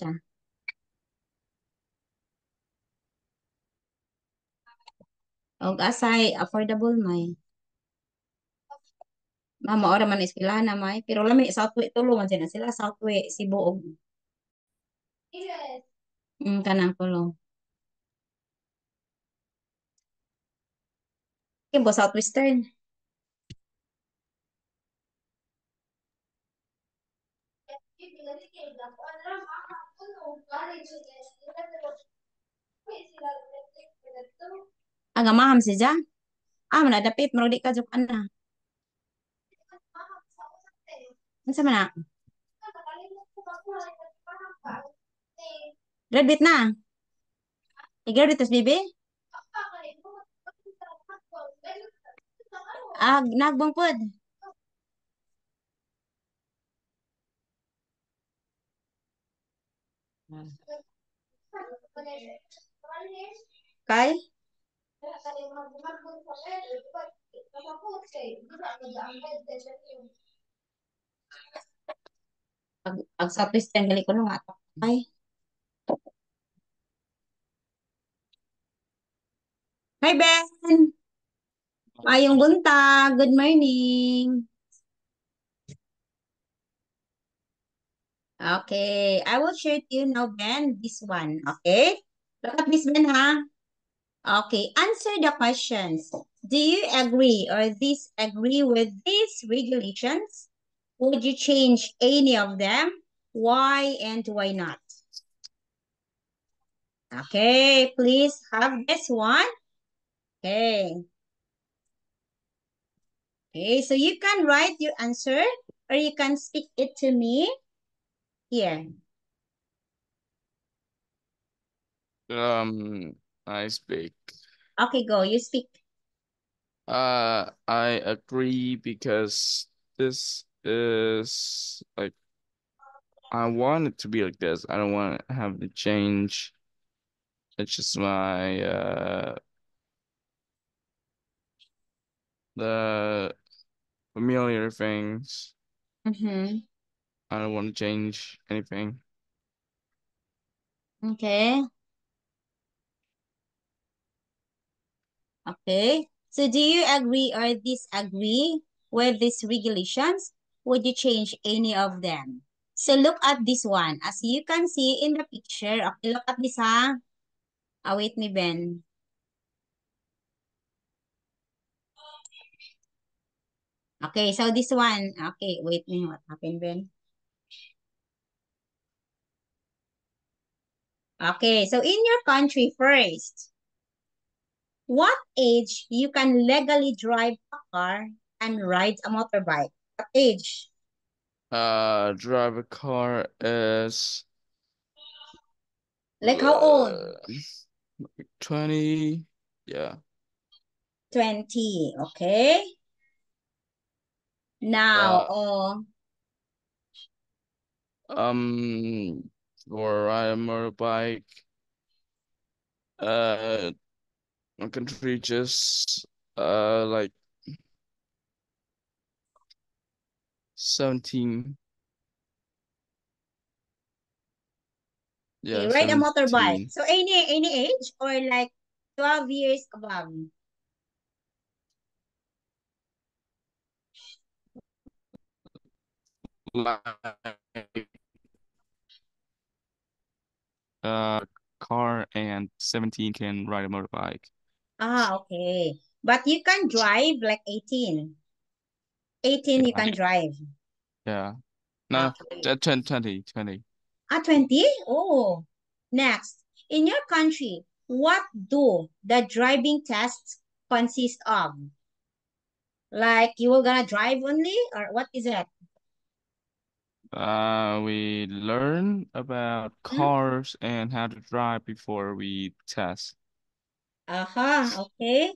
siya. Og asay affordable may. Mama ora man eskwelahan na may, pero lami Southway tulungan sila Southway Cebu og kanang tulong. Kimbo Southwestern. Ang amaham siya. Manadapit mo di ka juk ana. Unsa man na? Graduate na. I-graduate tas bibi? Nagbang pod. Kay? Ag Southwestern gali ko no nga. Ay. Hi Ben. Mayong buntag. Good morning. Okay, I will share to you now, Ben, this one. Okay? Look at this, Ben, ha? Okay, answer the questions. Do you agree or disagree with these regulations? Would you change any of them? Why and why not? Okay, please have this one. Okay. Okay, so you can write your answer or you can speak it to me here. I speak. Okay, go. You speak. I agree because this is like I want it to be like this. I don't want to have to change. It's just my the familiar things. Mm-hmm. I don't want to change anything. Okay. Okay. So do you agree or disagree with these regulations? Would you change any of them? So look at this one. As you can see in the picture. Okay, look at this, ha? Wait me, Ben. Okay, so this one. Okay, wait me. What happened, Ben? Okay, so in your country first, what age you can legally drive a car and ride a motorbike? What age? Drive a car is Like how old? 20. Yeah. 20. Okay. Now, Uh, um, or ride a motorbike. Uh, I can reach like 17. okay, Yeah, ride a motorbike. 17. So any age or like 12 years above? Like car and 17 can ride a motorbike. Okay. But you can drive like 18. 18 you Yeah. can drive. Yeah. No, Okay. 10, 20, 20. 20? Oh. Next. In your country, what do the driving tests consist of? Like you were gonna drive only or what is it? We learn about Hmm? cars and how to drive before we test. Okay.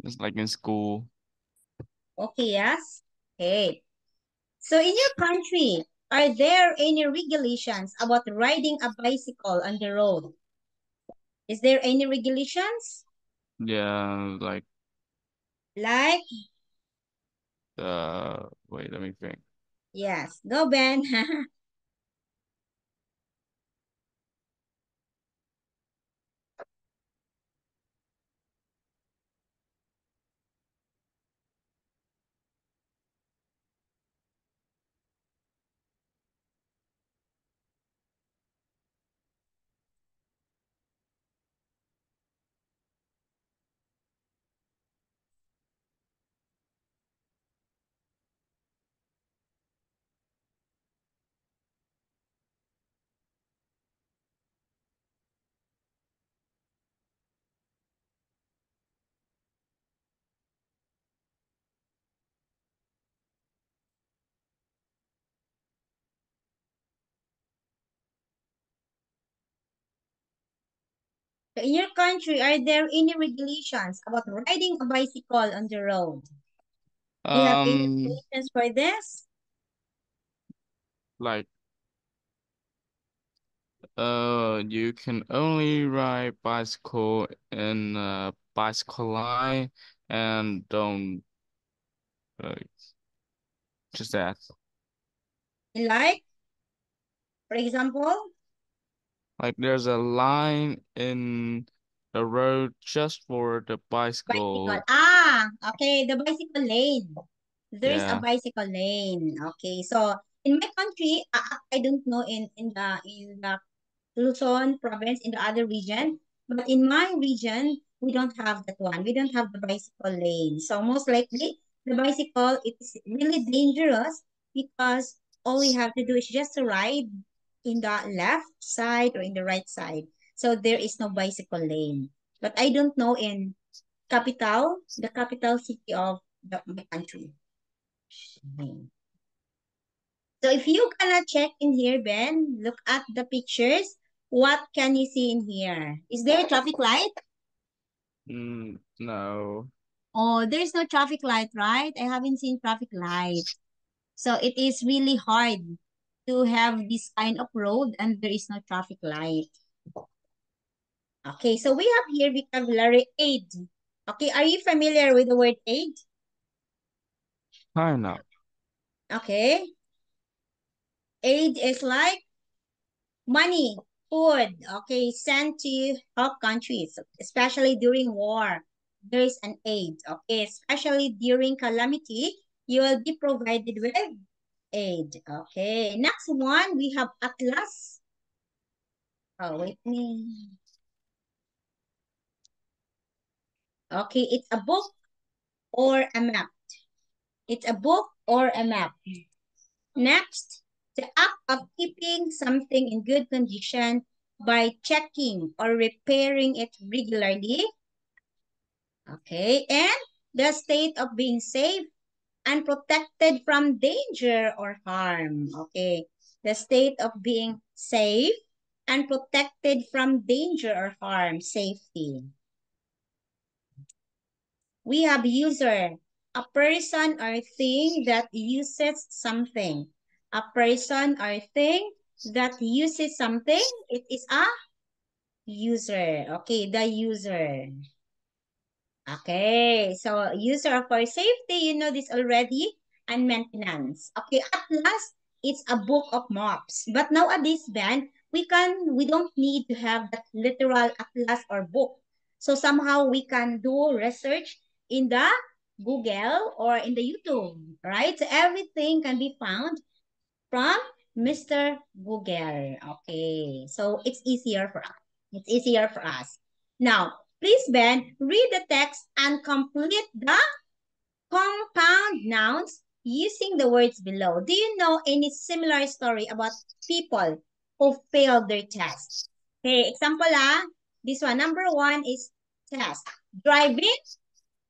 It's like in school. Okay, yes. Okay. So in your country, are there any regulations about riding a bicycle on the road? Is there any regulations? Yeah, like Like, wait, let me think. yes, go Ben. So in your country, are there any regulations about riding a bicycle on the road? Do you have any Um, regulations for this? like you can only ride bicycle in bicycle line and don't uh, just that. Like, for example, Like there's a line in the road just for the bicycle. bicycle. Ah, okay, the bicycle lane. There is a Yeah. bicycle lane. Okay, so in my country, I don't know in the Luzon province in the other region. But in my region, we don't have that one. We don't have the bicycle lane. So most likely, the bicycle it is really dangerous because all we have to do is just to ride in the left side or in the right side. So there is no bicycle lane. But I don't know in the capital city of my country. Mhm. So if you gonna check in here, Ben, look at the pictures. What can you see in here? Is there a traffic light? No. Oh, there's no traffic light, right? I haven't seen traffic light. So it is really hard to have this kind of road and there is no traffic light. Okay, so we have here vocabulary aid. Okay, are you familiar with the word aid? Kind of. Okay, aid is like money, food, okay, sent to help countries, especially during war. There is an aid, okay, especially during calamity, you will be provided with aid. Okay, next one, we have Atlas. Oh, wait me. Okay, it's a book or a map. It's a book or a map. Next, the act of keeping something in good condition by checking or repairing it regularly. Okay, and the state of being safe and protected from danger or harm. Okay, the state of being safe and protected from danger or harm, safety. We have user, a person or thing that uses something. A person or thing that uses something, it is a user. Okay, the user. Okay, so user for safety, you know this already, and maintenance. Okay, Atlas, it's a book of maps. But nowadays, Ben, we don't need to have that literal atlas or book. So somehow we can do research in the Google or in the YouTube, right? So everything can be found from Mr. Google. Okay, so it's easier for us. It's easier for us. Now, please, Ben, read the text and complete the compound nouns using the words below. Do you know any similar story about people who failed their test? Okay, example this one. Number one is test. Driving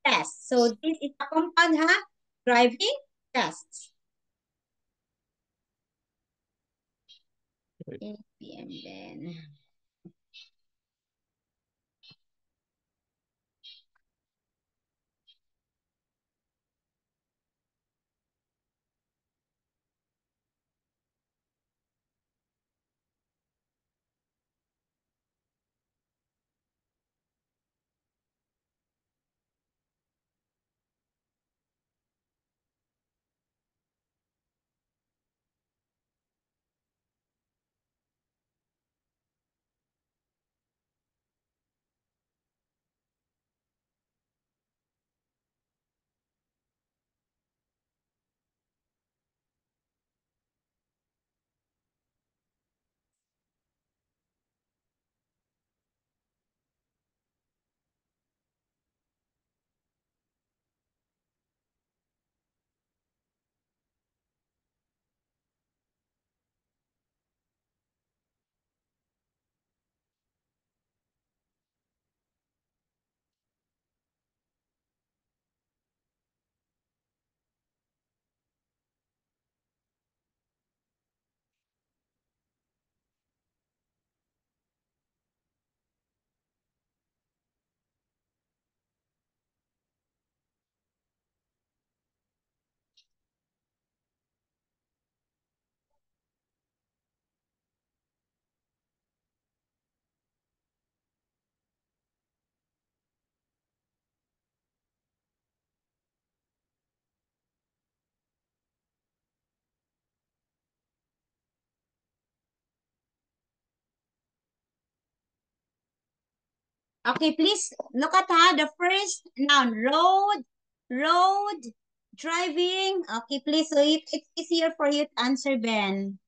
test. So this is a compound driving tests. 8 p.m. then. Okay, please look at the first noun, road, driving. Okay, please, so it's easier for you to answer, Ben.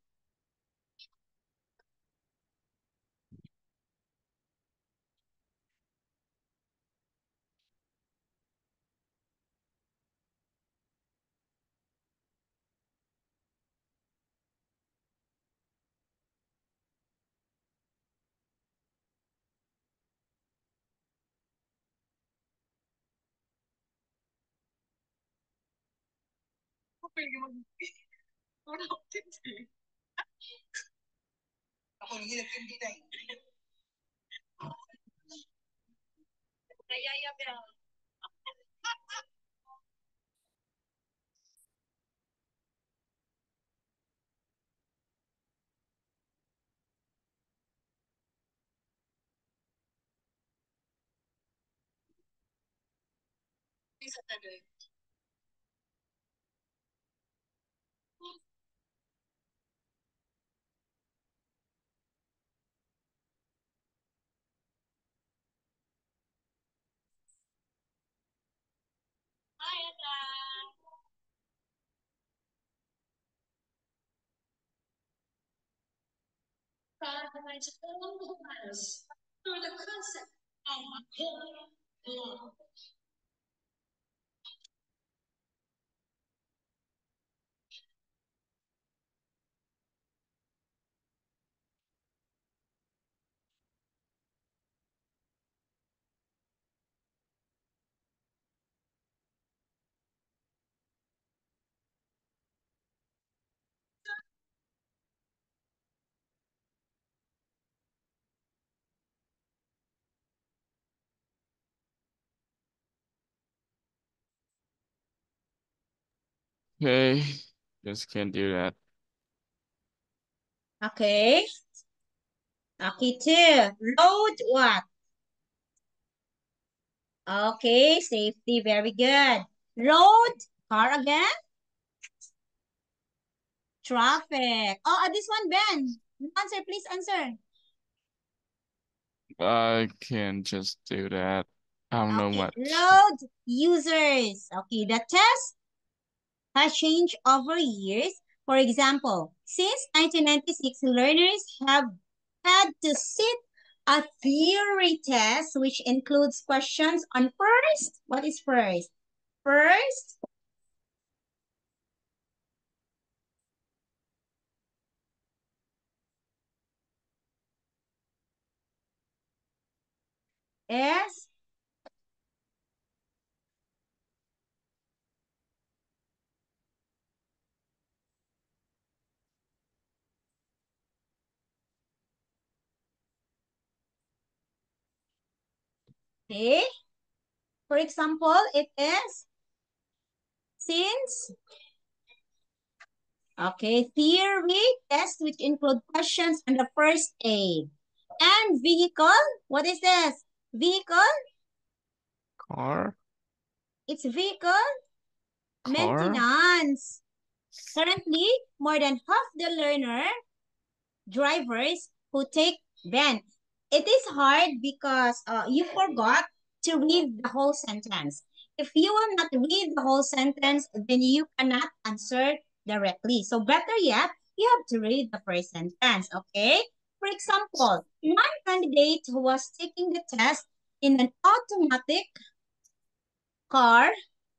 Okay, just can't do that. Okay. Okay, two. Road what? Okay, safety, very good. Road, car again, traffic. Oh, this one, Ben. Answer, please answer. I can't just do that. I don't know Okay, much. road users. Okay, the test has changed over years. For example, since 1996, learners have had to sit a theory test, which includes questions on first. What is first? First is okay. For example, it is since, okay, theory test, which include questions on the first aid. And vehicle, what is this? Vehicle, Car? it's vehicle Car? maintenance. Currently, more than half the learner drivers who take Ben. It is hard because you forgot to read the whole sentence. If you will not read the whole sentence, then you cannot answer directly. So better yet, you have to read the first sentence, okay? For example, one candidate who was taking the test in an automatic car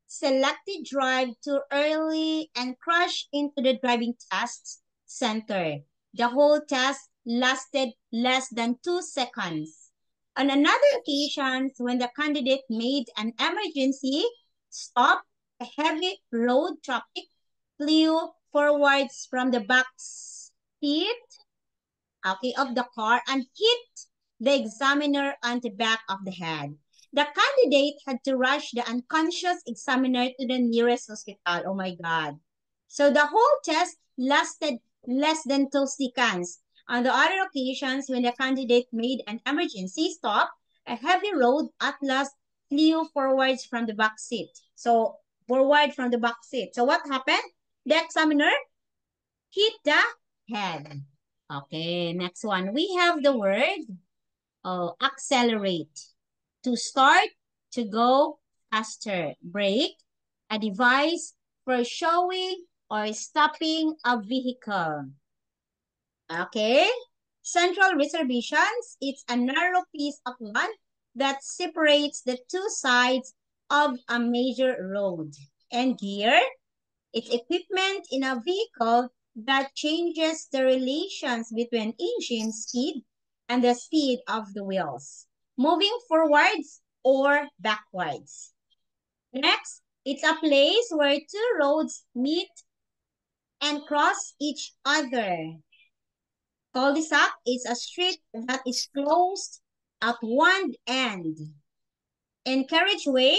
selected drive too early and crashed into the driving test center. The whole test lasted less than 2 seconds. On another occasion, when the candidate made an emergency stop, a heavy road traffic flew forwards from the back seat, okay, of the car and hit the examiner on the back of the head. The candidate had to rush the unconscious examiner to the nearest hospital. Oh my God. So the whole test lasted less than 2 seconds. On the other occasions, when the candidate made an emergency stop, a heavy road atlas flew forwards from the back seat. So forward from the back seat. So what happened? The examiner hit the head. Okay, next one. We have the word accelerate. To start, to go faster. Brake, a device for showing or stopping a vehicle. Okay? Central reservations, it's a narrow piece of land that separates the two sides of a major road. And gear, it's equipment in a vehicle that changes the relations between engine speed and the speed of the wheels, moving forwards or backwards. Next, it's a place where two roads meet and cross each other. Cul-de-sac is a street that is closed at one end. In carriageway,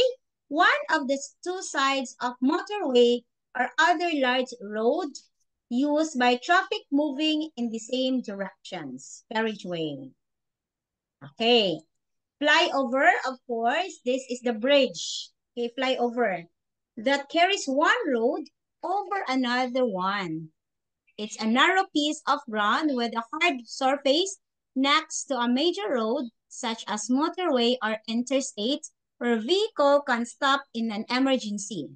one of the two sides of motorway or other large road used by traffic moving in the same directions. Carriageway. Okay. Flyover, of course, this is the bridge. Okay, flyover. That carries one road over another one. It's a narrow piece of ground with a hard surface next to a major road, such as motorway or interstate, where a vehicle can stop in an emergency.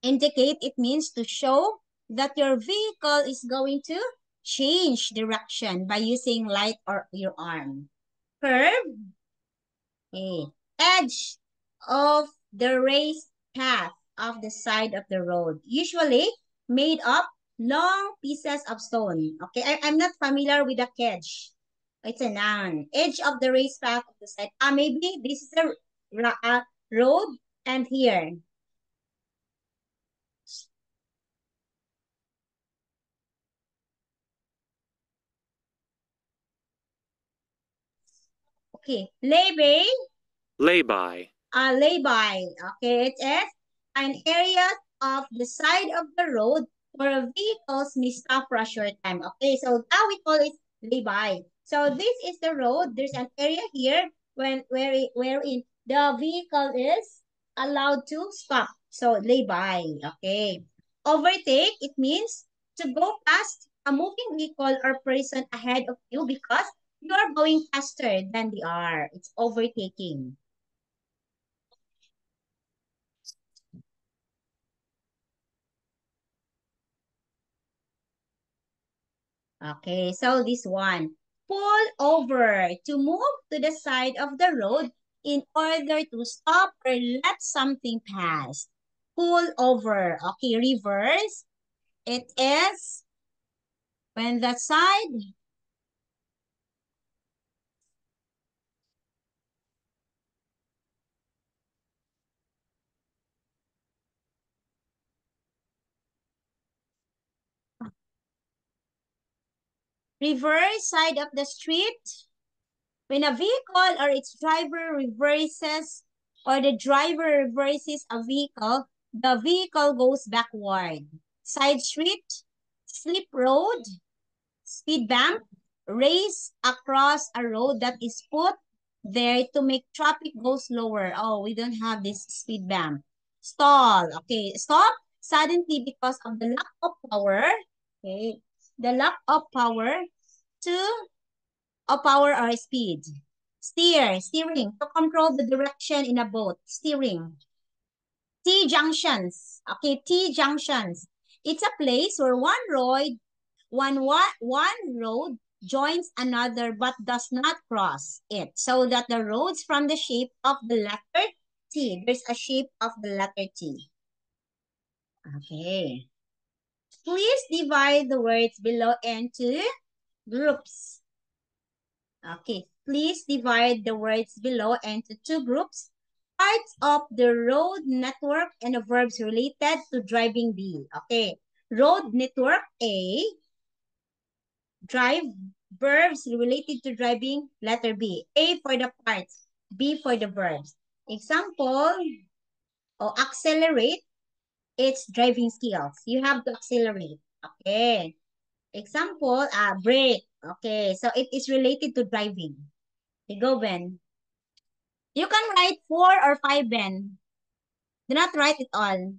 Indicate, it means to show that your vehicle is going to change direction by using light or your arm. Curve, okay. Edge of the raised path of the side of the road, usually made up long pieces of stone. Okay, I'm not familiar with the kedge. It's a noun. Edge of the raised path of the side. Maybe this is a road and here. Okay, lay-by. Lay-by. Lay-by. Okay, it is an area of the side of the road where vehicles may stop for a short time. Okay, so now we call it lay-by. So this is the road. There's an area here wherein the vehicle is allowed to stop. So lay-by. Okay. Overtake, it means to go past a moving vehicle or person ahead of you because you are going faster than they are. It's overtaking. Okay, so this one. Pull over to move to the side of the road in order to stop or let something pass. Pull over. Okay, reverse. It is when the side, reverse side of the street. When a vehicle or its driver reverses or the driver reverses a vehicle, the vehicle goes backward. Side street, slip road, speed bump, race across a road that is put there to make traffic go slower. Oh, we don't have this speed bump. Stall. Okay, stop suddenly because of the lack of power. Okay, the lack of power to power or speed. Steering, to control the direction in a boat. Steering. T-junctions. Okay, T-junctions. It's a place where one road joins another but does not cross it. So that the roads from the shape of the letter T. There's a shape of the letter T. Okay. Please divide the words below into groups. Okay, please divide the words below into two groups. Parts of the road network and the verbs related to driving B. Okay, road network A, drive verbs related to driving letter B. A for the parts, B for the verbs. Example, accelerate, it's driving skills. You have to accelerate. Okay. Example, brake. Okay, so it is related to driving. Okay, go, Ben. You can write 4 or 5, Ben. Do not write it all.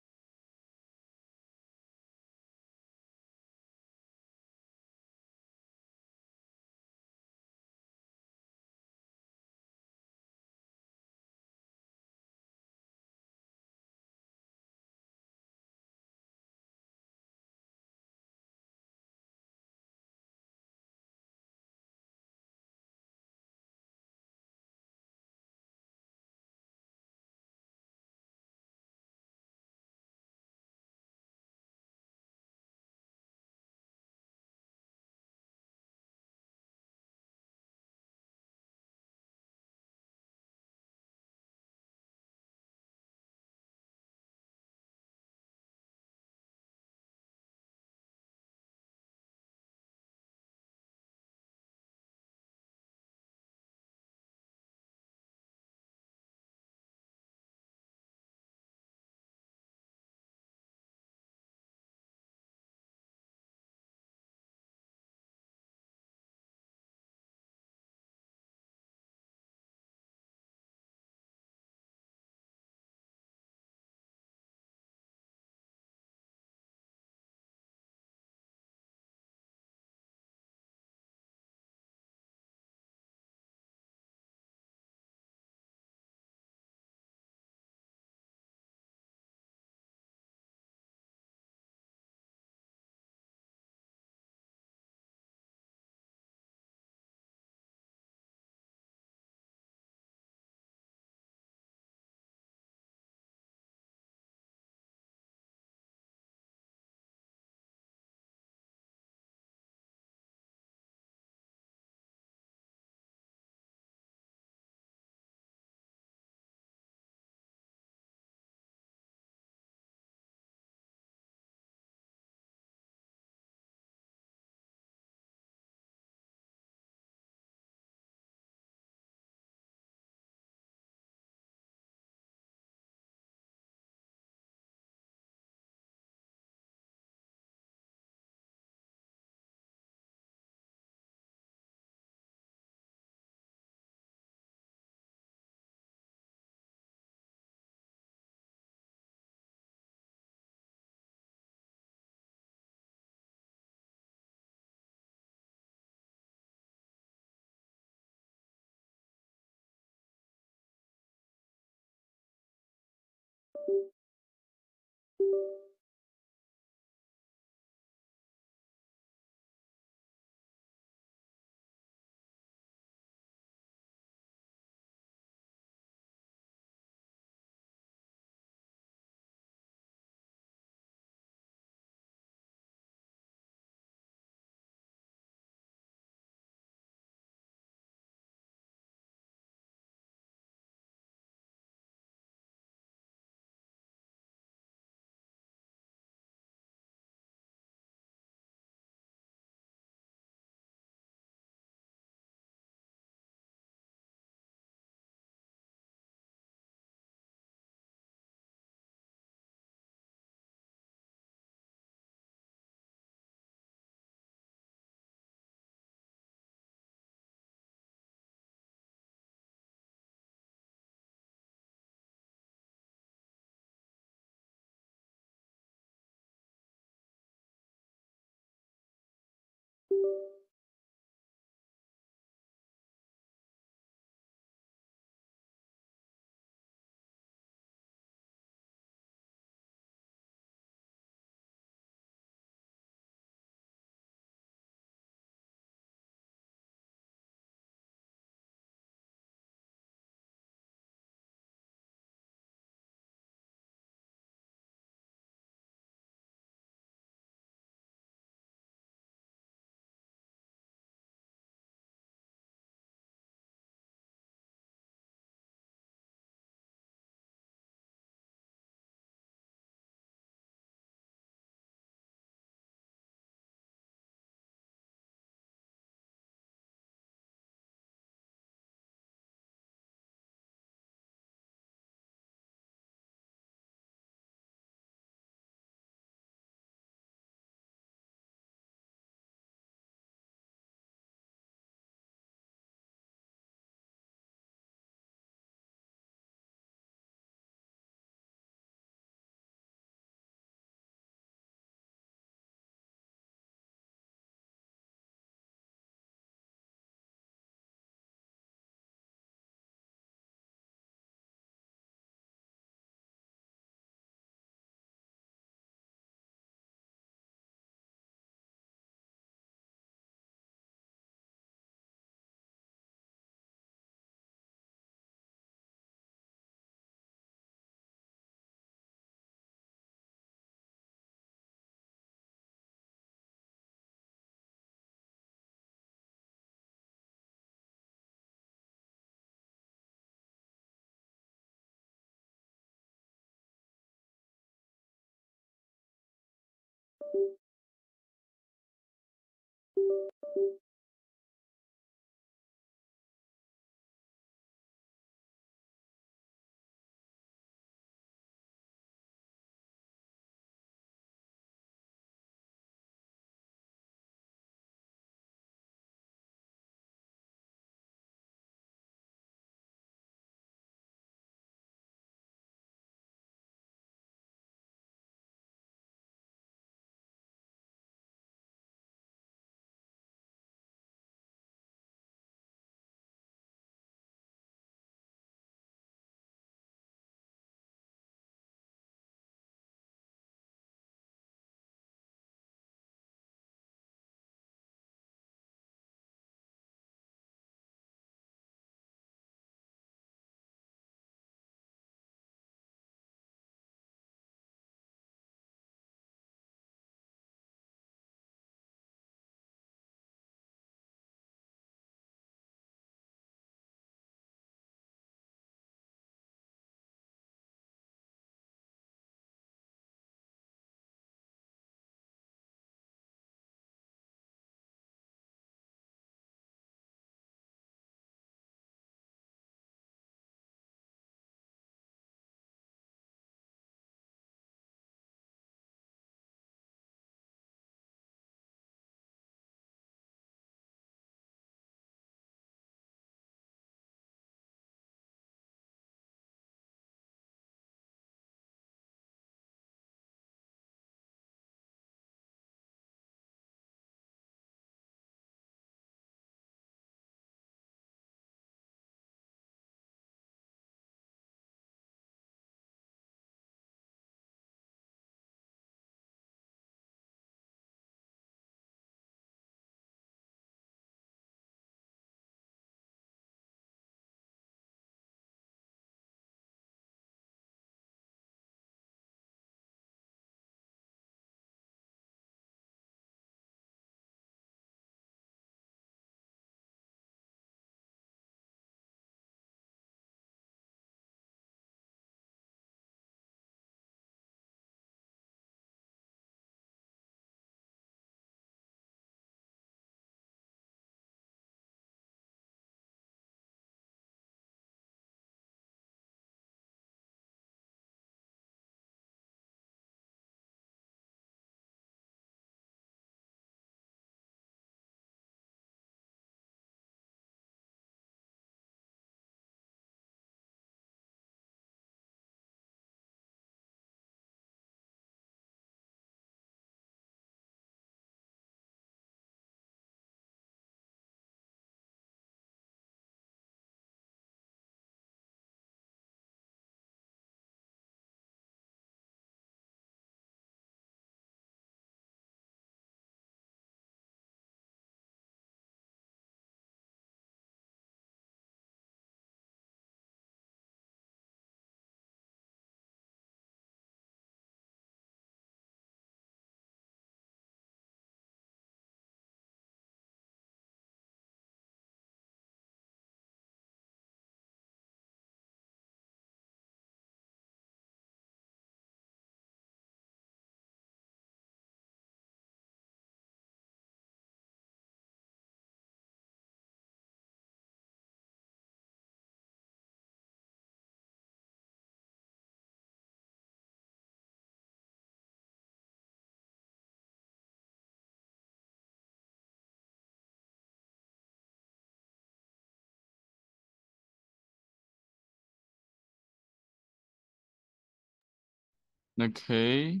Okay.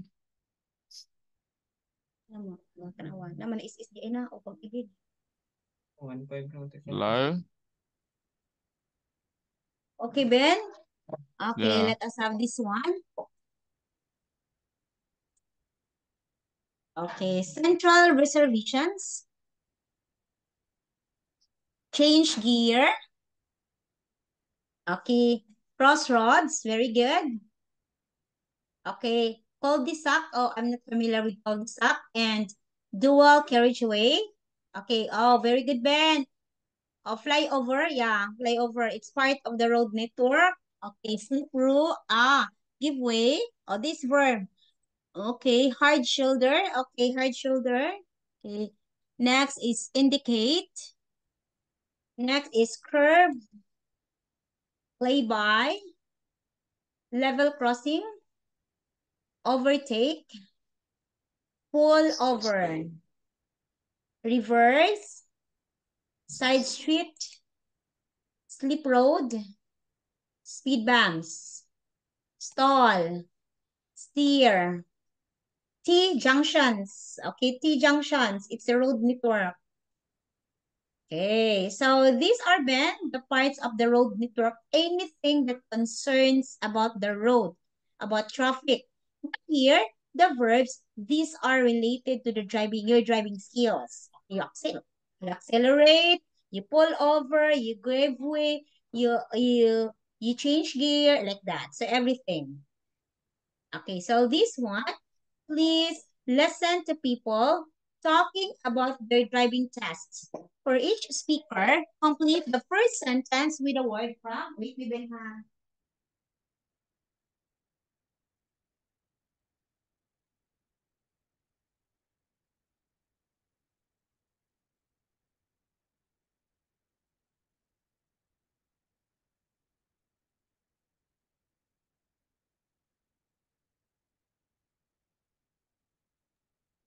Naman is di na o pag-ibig. 1.5 notification. Hello? Okay, Ben? Okay, Yeah. let us have this one. Okay, central reservations. Change gear. Okay, crossroads. Very good. Okay, cul-de-sac. Oh, I'm not familiar with cul-de-sac. And dual carriageway. Okay, oh, very good, Ben. Oh, flyover. Yeah, flyover. It's part of the road network. Okay, slip through. Give way. Oh, this verb. Okay, hard shoulder. Okay, hard shoulder. Okay. Next is indicate. Next is curve. Play by. Level crossing. Overtake. Pull over. Reverse. Side street. Slip road. Speed bumps. Stall. Steer. T-junctions. Okay, T-junctions. It's a road network. Okay, so these are, Ben, the parts of the road network. Anything that concerns about the road, about traffic. Here, the verbs, these are related to the your driving skills. You accelerate, you pull over, you give way, you change gear, like that. So everything. Okay, so this one, please listen to people talking about their driving tests. For each speaker, complete the first sentence with a word from. Wait, we will have.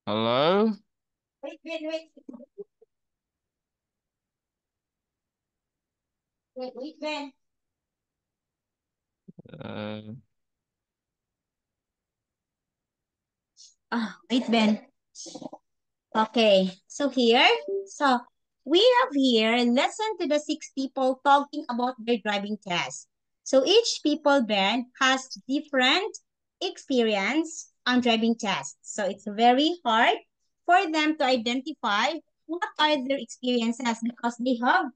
Hello? Wait. Wait, Ben. Wait, Ben. Okay, so here, so we have here, listen to the 6 people talking about their driving test. So each people, Ben, has different experience on driving tests. So it's very hard for them to identify what are their experiences because they have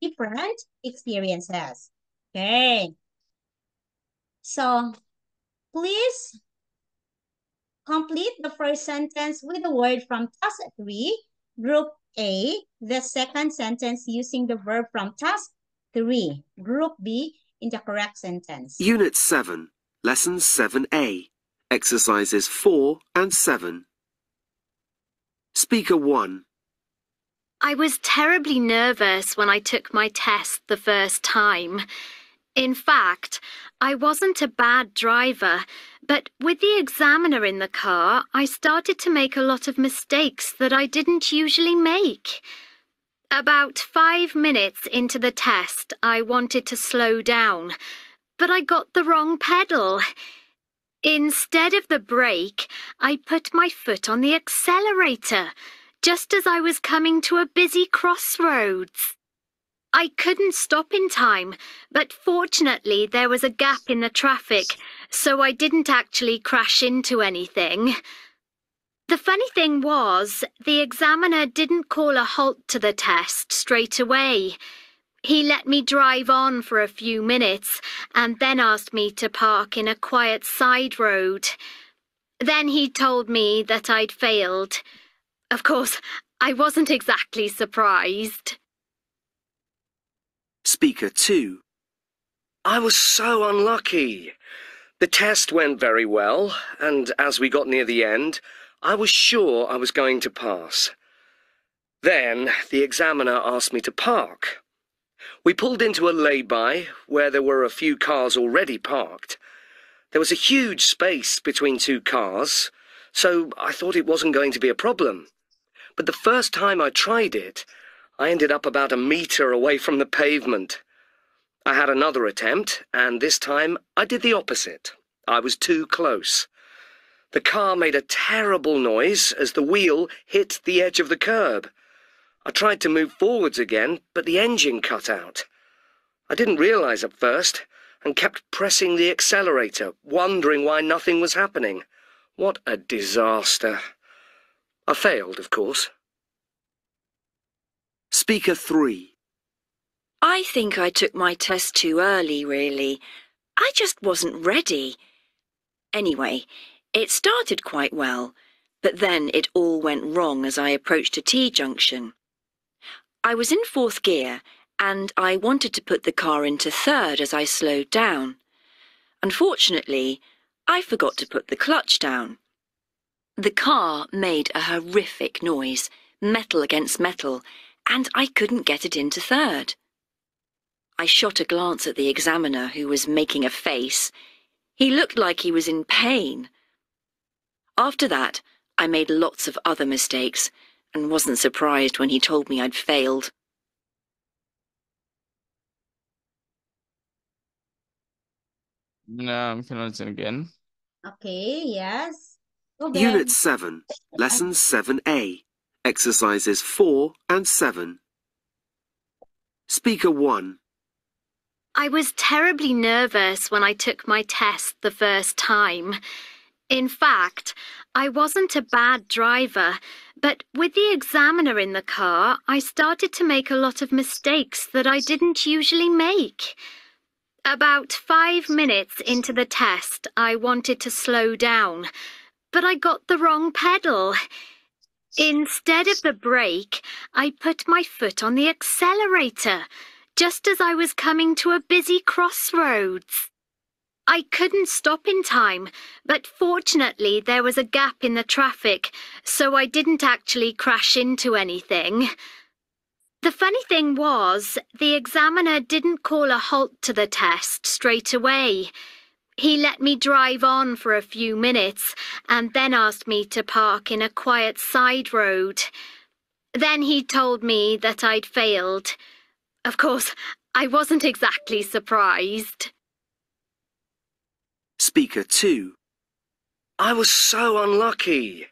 different experiences. Okay. So please complete the first sentence with a word from task 3, group A, the second sentence using the verb from task 3, group B, in the correct sentence. Unit 7, Lesson 7A, Exercises 4 and 7. Speaker 1. I was terribly nervous when I took my test the first time. In fact, I wasn't a bad driver, but with the examiner in the car, I started to make a lot of mistakes that I didn't usually make. About 5 minutes into the test, I wanted to slow down, but I got the wrong pedal. Instead of the brake, I put my foot on the accelerator, just as I was coming to a busy crossroads. I couldn't stop in time, but fortunately there was a gap in the traffic, so I didn't actually crash into anything. The funny thing was, the examiner didn't call a halt to the test straight away. He let me drive on for a few minutes and then asked me to park in a quiet side road. Then he told me that I'd failed. Of course, I wasn't exactly surprised. Speaker 2. I was so unlucky. The test went very well, and as we got near the end, I was sure I was going to pass. Then the examiner asked me to park. We pulled into a lay-by where there were a few cars already parked. There was a huge space between 2 cars, so I thought it wasn't going to be a problem. But the first time I tried it, I ended up about 1 meter away from the pavement. I had another attempt, and this time I did the opposite. I was too close. The car made a terrible noise as the wheel hit the edge of the curb. I tried to move forwards again, but the engine cut out. I didn't realise at first and kept pressing the accelerator, wondering why nothing was happening. What a disaster. I failed, of course. Speaker 3. I think I took my test too early, really. I just wasn't ready. Anyway, it started quite well, but then it all went wrong as I approached a T-junction. I was in 4th gear, and I wanted to put the car into 3rd as I slowed down. Unfortunately, I forgot to put the clutch down. The car made a horrific noise, metal against metal, and I couldn't get it into 3rd. I shot a glance at the examiner, who was making a face. He looked like he was in pain. After that, I made lots of other mistakes and wasn't surprised when he told me I'd failed. Now I'm pronouncing again. Okay, yes. Go, Ben. Unit 7, Lesson 7A, Exercises 4 and 7. Speaker 1. I was terribly nervous when I took my test the first time. In fact, I wasn't a bad driver, but with the examiner in the car, I started to make a lot of mistakes that I didn't usually make. About 5 minutes into the test, I wanted to slow down, but I got the wrong pedal. Instead of the brake, I put my foot on the accelerator, just as I was coming to a busy crossroads. I couldn't stop in time, but fortunately there was a gap in the traffic, so I didn't actually crash into anything. The funny thing was, the examiner didn't call a halt to the test straight away. He let me drive on for a few minutes and then asked me to park in a quiet side road. Then he told me that I'd failed. Of course, I wasn't exactly surprised. Speaker 2. I was so unlucky.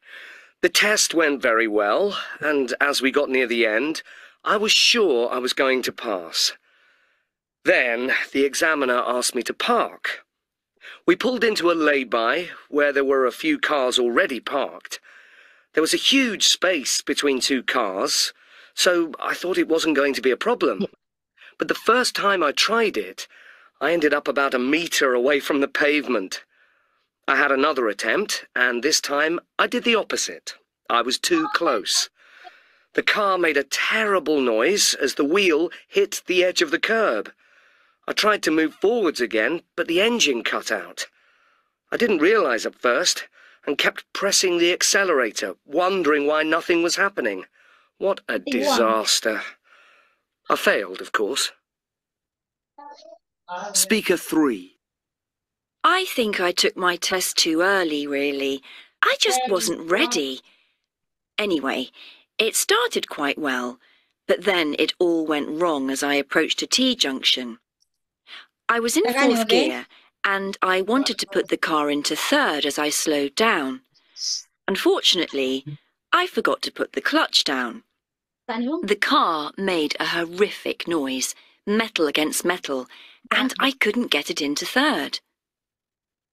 The test went very well, and as we got near the end, I was sure I was going to pass. Then the examiner asked me to park. We pulled into a lay-by where there were a few cars already parked. There was a huge space between 2 cars, so I thought it wasn't going to be a problem. But the first time I tried it, I ended up about 1 metre away from the pavement. I had another attempt, and this time I did the opposite. I was too close. The car made a terrible noise as the wheel hit the edge of the curb. I tried to move forwards again, but the engine cut out. I didn't realise at first and kept pressing the accelerator, wondering why nothing was happening. What a disaster. I failed, of course. Speaker 3. I think I took my test too early, really. I just wasn't ready. Anyway, it started quite well, but then it all went wrong as I approached a T-junction. I was in 4th gear, and I wanted to put the car into 3rd as I slowed down. Unfortunately, I forgot to put the clutch down. The car made a horrific noise, metal against metal, and I couldn't get it into 3rd.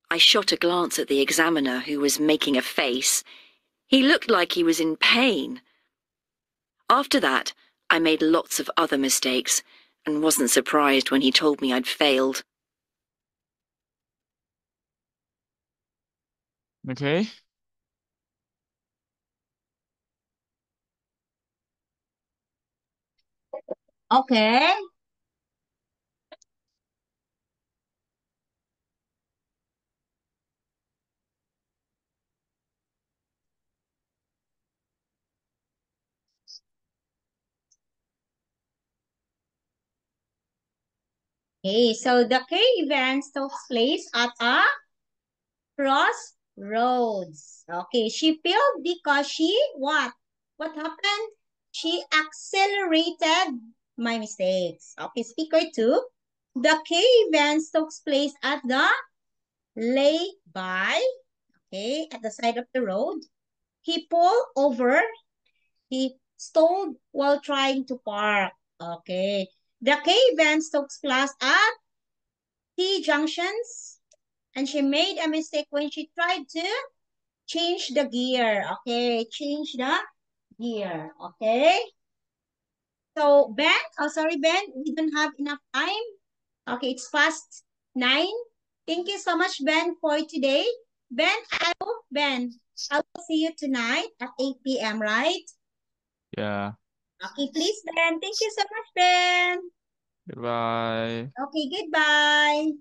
I shot a glance at the examiner, who was making a face. He looked like he was in pain. After that, I made lots of other mistakes and wasn't surprised when he told me I'd failed. Okay. Okay. Okay, so the K event took place at a crossroads. Okay, she failed because she, what? What happened? She accelerated my mistakes. Okay, speaker 2. The K event took place at the lay-by. okay, at the side of the road. He pulled over. He stalled while trying to park. Okay. The K-van stops plus at T junctions, and she made a mistake when she tried to change the gear. Okay, change the gear. Okay. So Ben, oh sorry Ben, we don't have enough time. Okay, it's past 9. Thank you so much Ben for today. Ben, I will see you tonight at 8 p.m. right? Yeah. Okay, please Ben. Thank you so much Ben. Goodbye. Okay, goodbye.